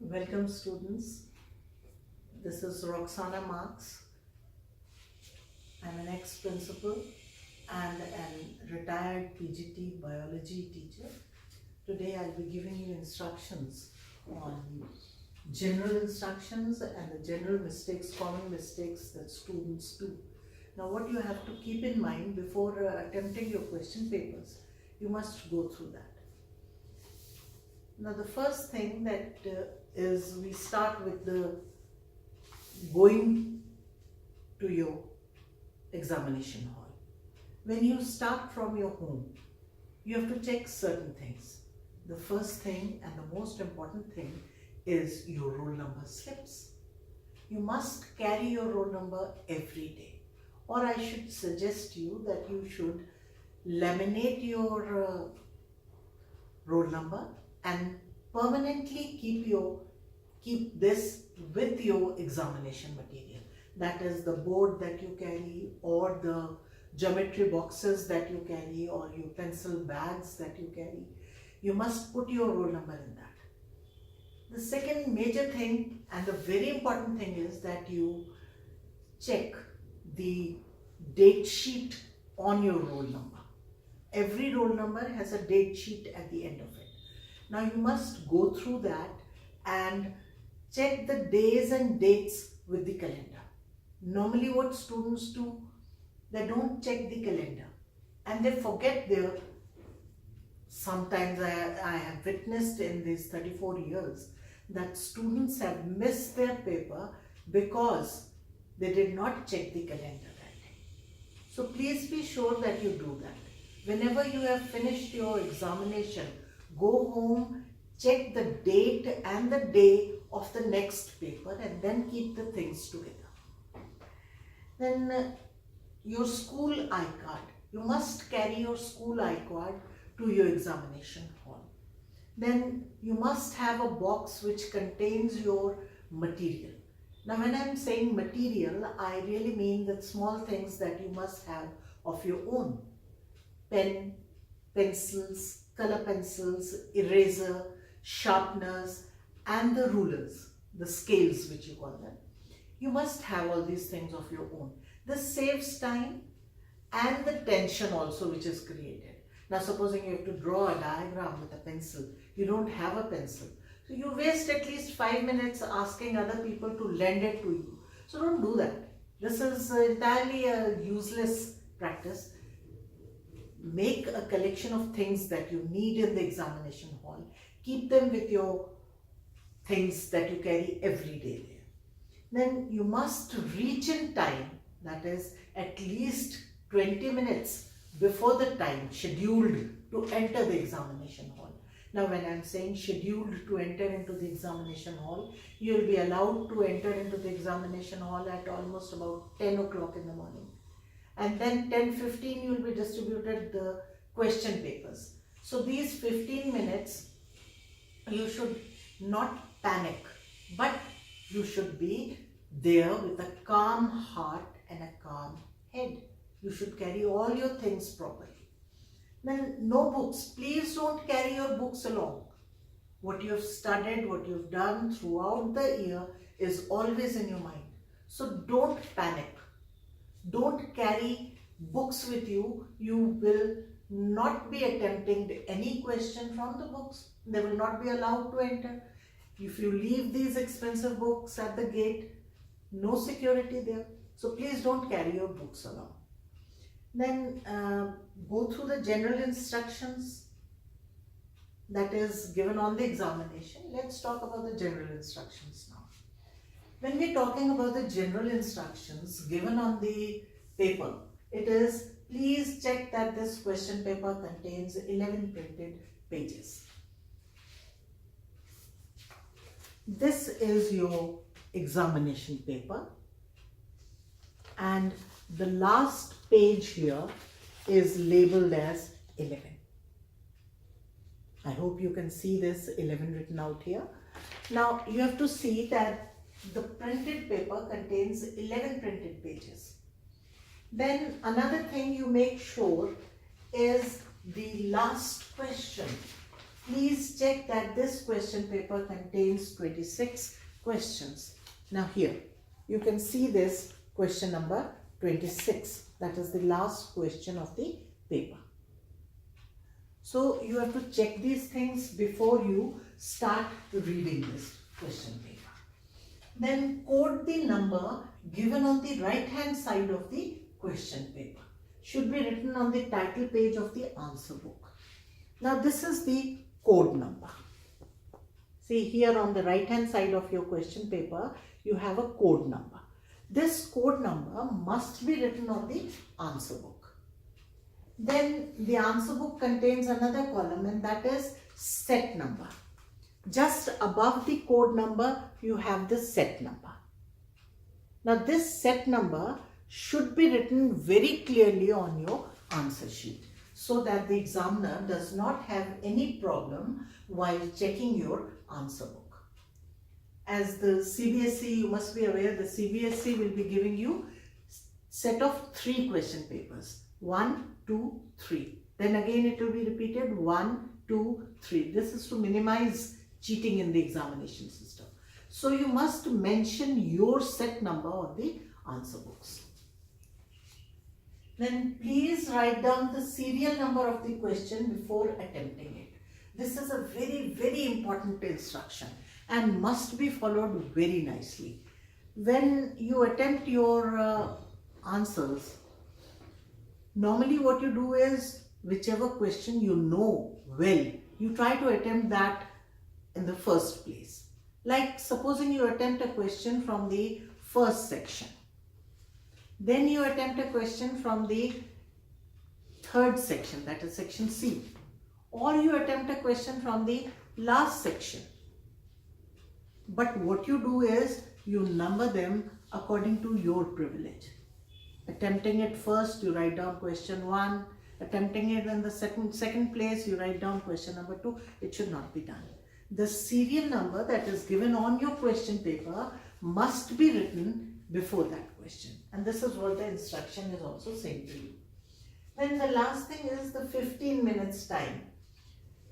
Welcome students. This is Roxana Marks. I'm an ex-principal and a retired PGT biology teacher. Today I'll be giving you instructions on general instructions and the general mistakes, common mistakes that students do. Now what you have to keep in mind before attempting your question papers, you must go through that. Now the first thing that is we start with the going to your examination hall. When you start from your home, you have to check certain things. The first thing and the most important thing is your roll number slips. You must carry your roll number every day, or I should suggest you that you should laminate your roll number and permanently keep this with your examination material. That is the board that you carry, or the geometry boxes that you carry, or your pencil bags that you carry. You must put your roll number in that. The second major thing and the very important thing is that you check the date sheet on your roll number. Every roll number has a date sheet at the end of it. Now you must go through that and check the days and dates with the calendar. Normally what students do, they don't check the calendar and they forget their, sometimes I have witnessed in these 34 years that students have missed their paper because they did not check the calendar that day. So please be sure that you do that. Whenever you have finished your examination, go home, check the date and the day of the next paper and then keep the things together. Then your school I-card. You must carry your school I-card to your examination hall. Then you must have a box which contains your material. Now when I'm saying material, I really mean the small things that you must have of your own. Pen, pencils, color pencils, eraser, sharpeners and the rulers, the scales which you call them. You must have all these things of your own. This saves time and the tension also which is created. Now supposing you have to draw a diagram with a pencil, you don't have a pencil. So you waste at least 5 minutes asking other people to lend it to you. So don't do that. This is entirely a useless practice. Make a collection of things that you need in the examination hall. Keep them with your things that you carry every day there. Then you must reach in time, that is at least 20 minutes before the time scheduled to enter the examination hall. Now when I am saying scheduled to enter into the examination hall, you will be allowed to enter into the examination hall at almost about 10 o'clock in the morning. And then 10:15 you will be distributed the question papers. So these 15 minutes you should not panic, but you should be there with a calm heart and a calm head. You should carry all your things properly. Then no books. Please don't carry your books along. What you have studied, what you have done throughout the year is always in your mind. So don't panic. Don't carry books with you. You will not be attempting any question from the books. They will not be allowed to enter. If you leave these expensive books at the gate, no security there. So please don't carry your books along. Then go through the general instructions that is given on the examination. Let's talk about the general instructions now. When we're talking about the general instructions given on the paper, it is please check that this question paper contains 11 printed pages. This is your examination paper and the last page here is labeled as 11. I hope you can see this 11 written out here. Now you have to see that the printed paper contains 11 printed pages. Then another thing you make sure is the last question. please check that this question paper contains 26 questions. Now here, you can see this question number 26. That is the last question of the paper. So you have to check these things before you start reading this question paper. Then quote the number given on the right hand side of the question paper. Should be written on the title page of the answer book. Now this is the code number. See here on the right hand side of your question paper, you have a code number. This code number must be written on the answer book. Then the answer book contains another column, and that is set number. Just above the code number, you have the set number. Now this set number should be written very clearly on your answer sheet, so that the examiner does not have any problem while checking your answer book. As the CBSE, you must be aware, the CBSE will be giving you set of 3 question papers. 1, 2, 3. Then again it will be repeated 1, 2, 3. This is to minimize cheating in the examination system. So you must mention your set number on the answer books. Then please write down the serial number of the question before attempting it. This is a very, very important instruction and must be followed very nicely. When you attempt your answers, normally what you do is, whichever question you know well, you try to attempt that in the first place. Like supposing you attempt a question from the first section. Then you attempt a question from the third section, that is section C. Or you attempt a question from the last section. But what you do is, you number them according to your privilege. Attempting it first, you write down question 1. Attempting it in the second place, you write down question number 2. It should not be done. The serial number that is given on your question paper must be written before that question. And this is what the instruction is also saying to you. Then the last thing is the 15 minutes time.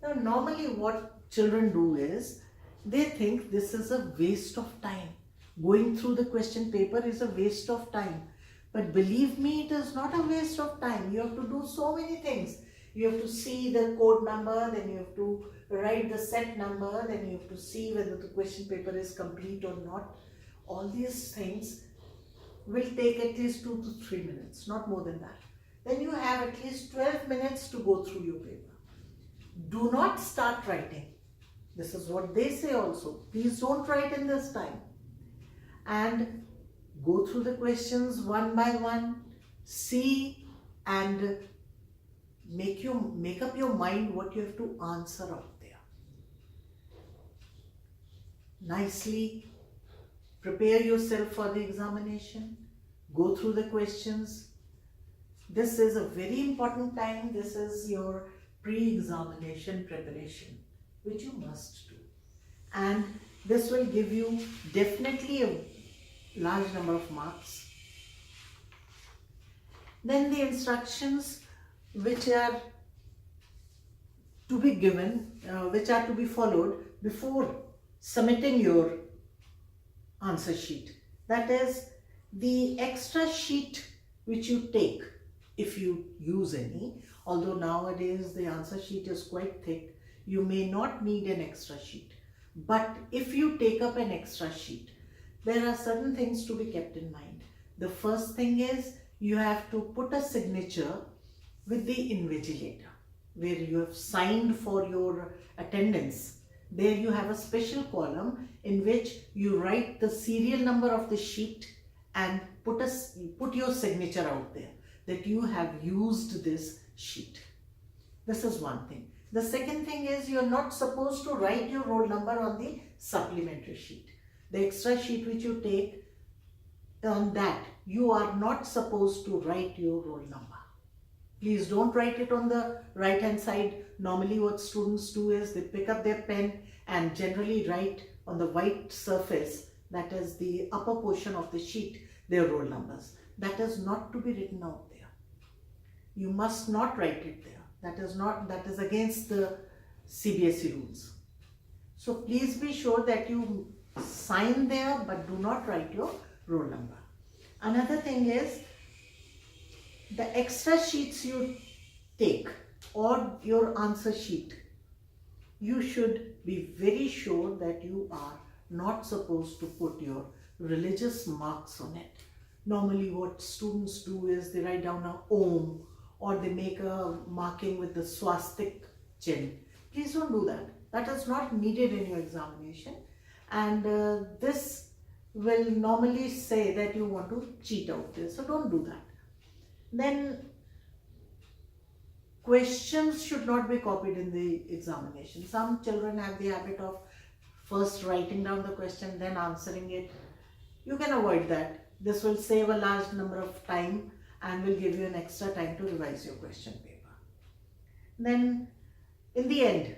Now normally what children do is, they think this is a waste of time. Going through the question paper is a waste of time. But believe me, it is not a waste of time. You have to do so many things. You have to see the code number, then you have to write the set number, then you have to see whether the question paper is complete or not. All these things will take at least 2 to 3 minutes, not more than that. Then you have at least 12 minutes to go through your paper. Do not start writing. This is what they say also. Please don't write in this time. And go through the questions one by one, see and make up your mind what you have to answer out there. Nicely prepare yourself for the examination. Go through the questions. This is a very important time. This is your pre-examination preparation, which you must do. And this will give you definitely a large number of marks. Then the instructions which are to be given, which are to be followed before submitting your answer sheet. That is, the extra sheet which you take, if you use any, although nowadays the answer sheet is quite thick, you may not need an extra sheet. But if you take up an extra sheet, there are certain things to be kept in mind. The first thing is, you have to put a signature with the invigilator, where you have signed for your attendance. There you have a special column in which you write the serial number of the sheet and put your signature out there that you have used this sheet. This is one thing. The second thing is, you are not supposed to write your roll number on the supplementary sheet. The extra sheet which you take, on that you are not supposed to write your roll number. Please don't write it on the right hand side. Normally what students do is, they pick up their pen and generally write on the white surface, that is the upper portion of the sheet, their roll numbers. That is not to be written out there. You must not write it there. That is against the CBSE rules. So please be sure that you sign there but do not write your roll number. Another thing is the extra sheets you take or your answer sheet, you should be very sure that you are not supposed to put your religious marks on it. Normally what students do is they write down a Om or they make a marking with the swastik chin. Please don't do that. That is not needed in your examination, and this will normally say that you want to cheat out there. So don't do that. Then questions should not be copied in the examination. Some children have the habit of first writing down the question, then answering it. You can avoid that. This will save a large number of time and will give you an extra time to revise your question paper. Then in the end,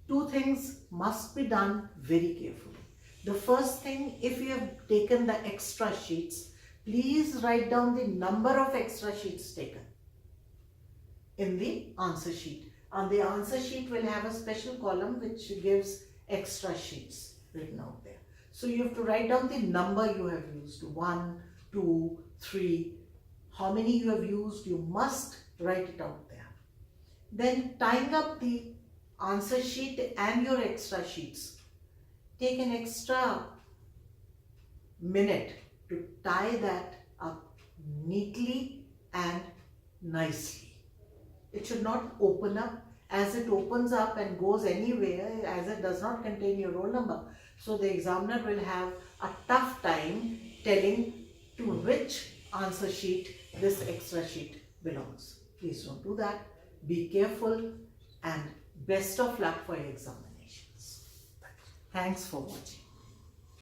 two things must be done very carefully. The first thing, if you have taken the extra sheets, please write down the number of extra sheets taken in the answer sheet. And the answer sheet will have a special column which gives extra sheets written out there. So you have to write down the number you have used, 1, 2, 3, how many you have used, you must write it out there. Then tying up the answer sheet and your extra sheets, take an extra minute to tie that up neatly and nicely. It should not open up. As it opens up and goes anywhere, as it does not contain your roll number, so the examiner will have a tough time telling to which answer sheet this extra sheet belongs. Please don't do that. Be careful and best of luck for your examinations. Thanks for watching.